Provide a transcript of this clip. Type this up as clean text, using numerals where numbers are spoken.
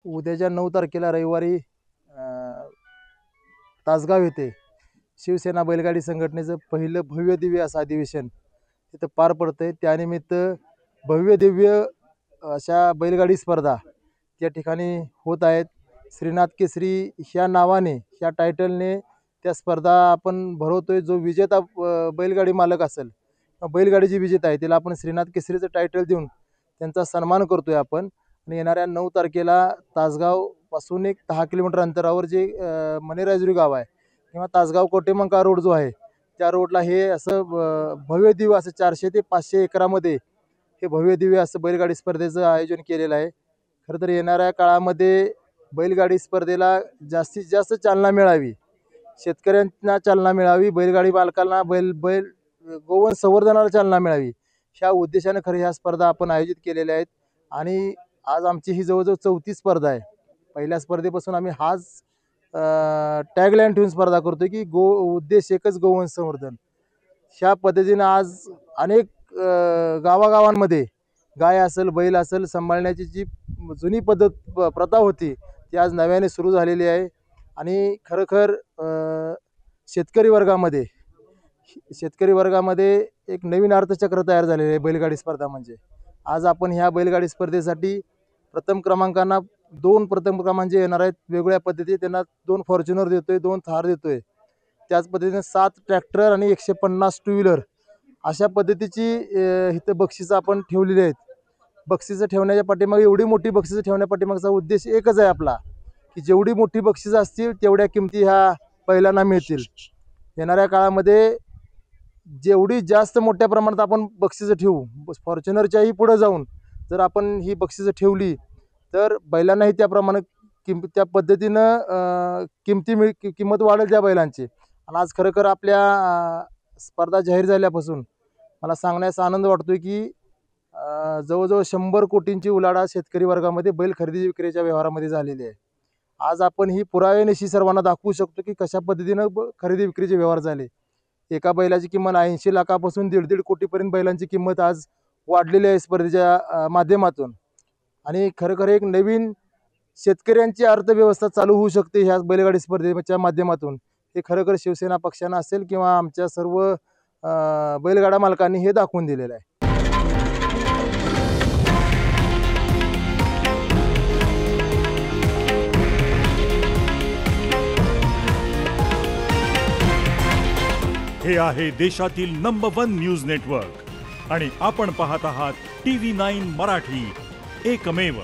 उद्याच्या 9 तारखेला रविवारी तासगाव येथे शिवसेना बैलगाडी संघटनेचं पहिलं भव्य दिव्य असं अधिवेशन तिथं पार पडतंय। त्यानिमित्त भव्य दिव्य अशा बैलगाडी स्पर्धा त्या ठिकाणी होत आहेत। श्रीनाथ केसरी ह्या नावाने ह्या टायटलने त्या स्पर्धा आपण भरवतोय। जो विजेता बैलगाडी मालक असेल, बैलगाडीची विजेता आहे, त्याला आपण श्रीनाथ केसरीचं टायटल देऊन त्यांचा सन्मान करतोय आपण। आणि येणाऱ्या 9 तारखेला तासगाव पासून एक 10 किलोमीटर अंतरावर जे मणेराजुरी गाव आहे किंवा तासगाव कोटेमंका रोड जो आहे त्या रोडला हे असं भव्य दिव्य असं 400 ते 500 एकरामध्ये हे भव्य दिव्य असं बैलगाडी स्पर्धेचं आयोजन केलेलं आहे। खरं तर येणाऱ्या काळामध्ये बैलगाडी स्पर्धेला जास्तीत जास्त चालना मिळावी, शेतकऱ्यांना चालना मिळावी, बैलगाडी मालकांना गोवंश संवर्धनाला चालना मिळावी, ह्या उद्देशाने खरं ह्या स्पर्धा आपण आयोजित केलेल्या आहेत। आणि आज आमची ही जवळजवळ 34 स्पर्धा आहे। पहिल्या स्पर्धेपासून आम्ही हाच टॅगलाईन ठेवून स्पर्धा करतोय की उद्देश एकच गोवंश संवर्धन। ह्या पद्धतीने आज अनेक गावागावांमध्ये गाय असेल बैल असेल सांभाळण्याची जी जुनी प्रथा होती ती आज नव्याने सुरू झालेली आहे। आणि खरोखर शेतकरी वर्गामध्ये एक नवीन अर्थचक्र तयार झालेले आहे बैलगाडी स्पर्धा म्हणजे। आज आपण ह्या बैलगाडी स्पर्धेसाठी प्रथम क्रमांकांना 2 प्रथम क्रमांक जे येणार आहेत वेगवेगळ्या पद्धती त्यांना 2 फॉर्च्युनर देतोय, 2 थार देतोय, त्याच पद्धतीने 7 ट्रॅक्टर आणि 150 टू व्हीलर अशा पद्धतीची इथं बक्षिसं आपण ठेवलेली आहेत। बक्षिसं ठेवण्याच्या पाठीमागे एवढी मोठी बक्षिसं ठेवण्या पाठीमागचा उद्देश एकच आहे आपला की जेवढी मोठी बक्षिसं असतील तेवढ्या किमती ह्या बैलांना मिळतील। येणाऱ्या काळामध्ये जेवढी जास्त मोठ्या प्रमाणात आपण बक्षिसं ठेवू, फॉर्च्युनरच्याही पुढे जाऊन जर आपण ही बक्षिसं ठेवली तर बैलांनाही त्याप्रमाणे त्या पद्धतीनं किंमत वाढेल त्या बैलांची। आणि आज खरोखर आपल्या स्पर्धा जाहीर झाल्यापासून मला सांगण्याचा आनंद वाटतोय की जवळजवळ 100 कोटींची उलाढाल शेतकरी वर्गामध्ये बैल खरेदी विक्रीच्या व्यवहारामध्ये झालेली आहे। आज आपण ही पुराव्यानिशी सर्वांना दाखवू शकतो की कशा पद्धतीनं खरेदी विक्रीचे व्यवहार झाले। एका बैलाची किंमत 80 लाखापासून 1.5 कोटीपर्यंत बैलांची किंमत आज वाढलेली आहे स्पर्धेच्या माध्यमातून। आणि खरोखर एक नवीन शेतकऱ्यांची अर्थव्यवस्था चालू होऊ शकते ह्या बैलगाडी स्पर्धेच्या माध्यमातून। हे खरोखर शिवसेना पक्षानं असेल किंवा आमच्या सर्व बैलगाडा मालकांनी हे दाखवून दिलेलं आहे। हे आहे देशातील नंबर 1 न्यूज नेटवर्क आणि आपण पाहत आहात TV9 मराठी, एकमेव।